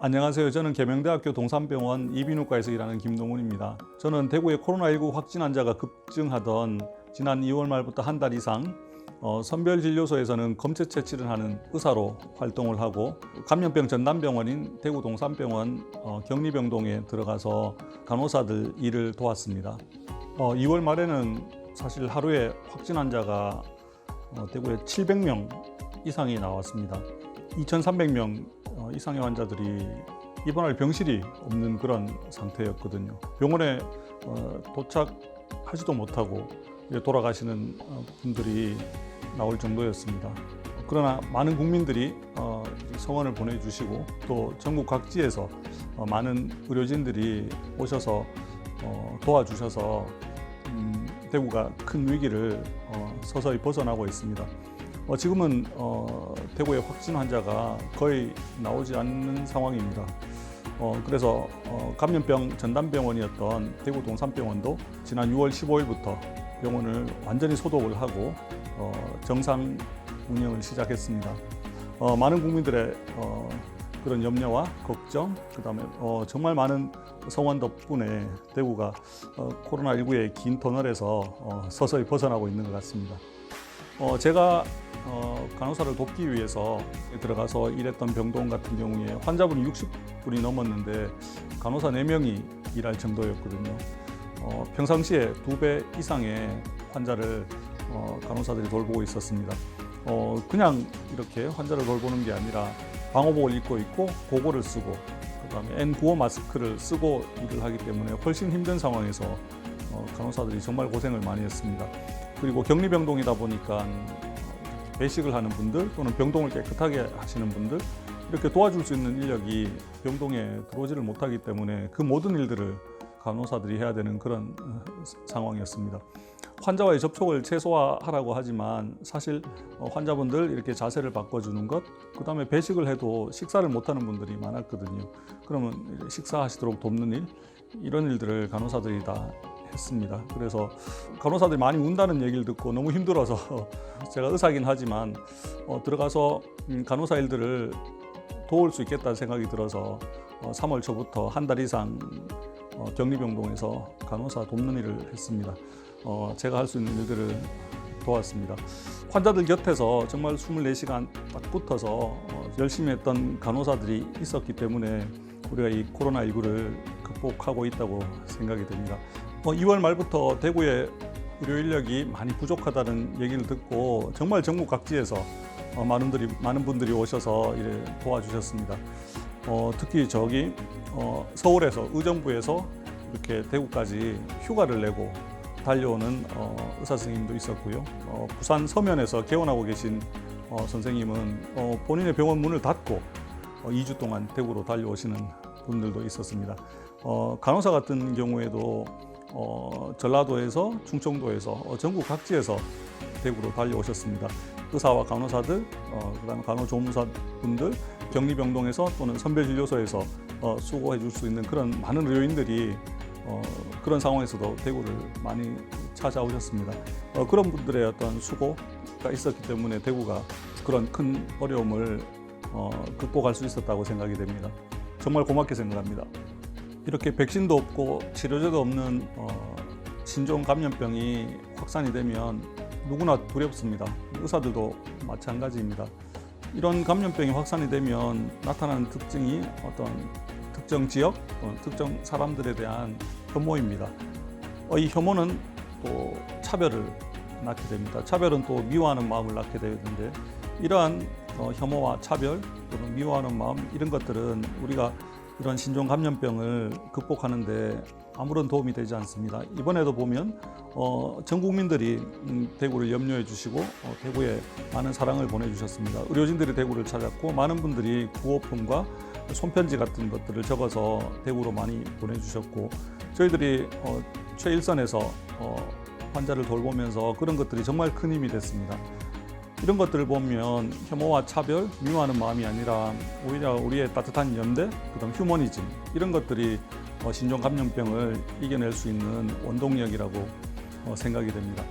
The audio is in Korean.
안녕하세요. 저는 계명대학교 동산병원 이비인후과에서 일하는 김동훈입니다. 저는 대구의 코로나19 확진 환자가 급증하던 지난 2월 말부터 한 달 이상 선별진료소에서는 검체 채취를 하는 의사로 활동을 하고, 감염병 전담병원인 대구 동산병원 격리병동에 들어가서 간호사들 일을 도왔습니다. 2월 말에는 사실 하루에 확진 환자가 대구에 700명 이상이 나왔습니다. 2,300명 이상의 환자들이 입원할 병실이 없는 그런 상태였거든요. 병원에 도착하지도 못하고 돌아가시는 분들이 나올 정도였습니다. 그러나 많은 국민들이 성원을 보내주시고, 또 전국 각지에서 많은 의료진들이 오셔서 도와주셔서 대구가 큰 위기를 서서히 벗어나고 있습니다. 지금은 대구의 확진 환자가 거의 나오지 않는 상황입니다. 그래서 감염병 전담병원이었던 대구 동산병원도 지난 6월 15일부터 병원을 완전히 소독을 하고 정상 운영을 시작했습니다. 많은 국민들의 그런 염려와 걱정, 그다음에 정말 많은 성원 덕분에 대구가 코로나19의 긴 터널에서 서서히 벗어나고 있는 것 같습니다. 제가 간호사를 돕기 위해서 들어가서 일했던 병동 같은 경우에 환자분이 60분이 넘었는데 간호사 4명이 일할 정도였거든요. 평상시에 2배 이상의 환자를 간호사들이 돌보고 있었습니다. 그냥 이렇게 환자를 돌보는 게 아니라 방호복을 입고 있고 고글을 쓰고, 그다음에 N95 마스크를 쓰고 일을 하기 때문에 훨씬 힘든 상황에서 간호사들이 정말 고생을 많이 했습니다. 그리고 격리병동이다 보니까 배식을 하는 분들, 또는 병동을 깨끗하게 하시는 분들, 이렇게 도와줄 수 있는 인력이 병동에 들어오지를 못하기 때문에 그 모든 일들을 간호사들이 해야 되는 그런 상황이었습니다. 환자와의 접촉을 최소화하라고 하지만 사실 환자분들 이렇게 자세를 바꿔주는 것, 그 다음에 배식을 해도 식사를 못하는 분들이 많았거든요. 그러면 식사하시도록 돕는 일, 이런 일들을 간호사들이 다 했습니다. 그래서 간호사들이 많이 운다는 얘기를 듣고 너무 힘들어서 제가 의사긴 하지만 들어가서 간호사 일들을 도울 수 있겠다는 생각이 들어서 3월 초부터 한 달 이상 격리병동에서 간호사 돕는 일을 했습니다. 제가 할 수 있는 일들을 도왔습니다. 환자들 곁에서 정말 24시간 딱 붙어서 열심히 했던 간호사들이 있었기 때문에 우리가 이 코로나19를 극복하고 있다고 생각이 됩니다. 2월 말부터 대구의 의료 인력이 많이 부족하다는 얘기를 듣고 정말 전국 각지에서 많은 분들이 오셔서 이를 도와주셨습니다. 특히 저기 서울에서, 의정부에서 이렇게 대구까지 휴가를 내고 달려오는 의사 선생님도 있었고요. 부산 서면에서 개원하고 계신 선생님은 본인의 병원 문을 닫고 2주 동안 대구로 달려오시는 분들도 있었습니다. 간호사 같은 경우에도 전라도에서, 충청도에서, 전국 각지에서 대구로 달려오셨습니다. 의사와 간호사들, 그다음에 간호조무사분들, 격리병동에서 또는 선별진료소에서 수고해 줄 수 있는 그런 많은 의료인들이 그런 상황에서도 대구를 많이 찾아오셨습니다. 그런 분들의 어떤 수고가 있었기 때문에 대구가 그런 큰 어려움을 극복할 수 있었다고 생각이 됩니다. 정말 고맙게 생각합니다. 이렇게 백신도 없고 치료제도 없는 신종 감염병이 확산이 되면 누구나 두렵습니다. 의사들도 마찬가지입니다. 이런 감염병이 확산이 되면 나타나는 특징이 어떤 특정 지역, 특정 사람들에 대한 혐오입니다. 이 혐오는 또 차별을 낳게 됩니다. 차별은 또 미워하는 마음을 낳게 되는데, 이러한 혐오와 차별 또는 미워하는 마음, 이런 것들은 우리가 이런 신종 감염병을 극복하는데 아무런 도움이 되지 않습니다. 이번에도 보면 전 국민들이 대구를 염려해 주시고 대구에 많은 사랑을 보내주셨습니다. 의료진들이 대구를 찾았고, 많은 분들이 구호품과 손편지 같은 것들을 적어서 대구로 많이 보내주셨고, 저희들이 최일선에서 환자를 돌보면서 그런 것들이 정말 큰 힘이 됐습니다. 이런 것들을 보면 혐오와 차별, 미워하는 마음이 아니라 오히려 우리의 따뜻한 연대, 그다음 휴머니즘, 이런 것들이 신종 감염병을 이겨낼 수 있는 원동력이라고 생각이 됩니다.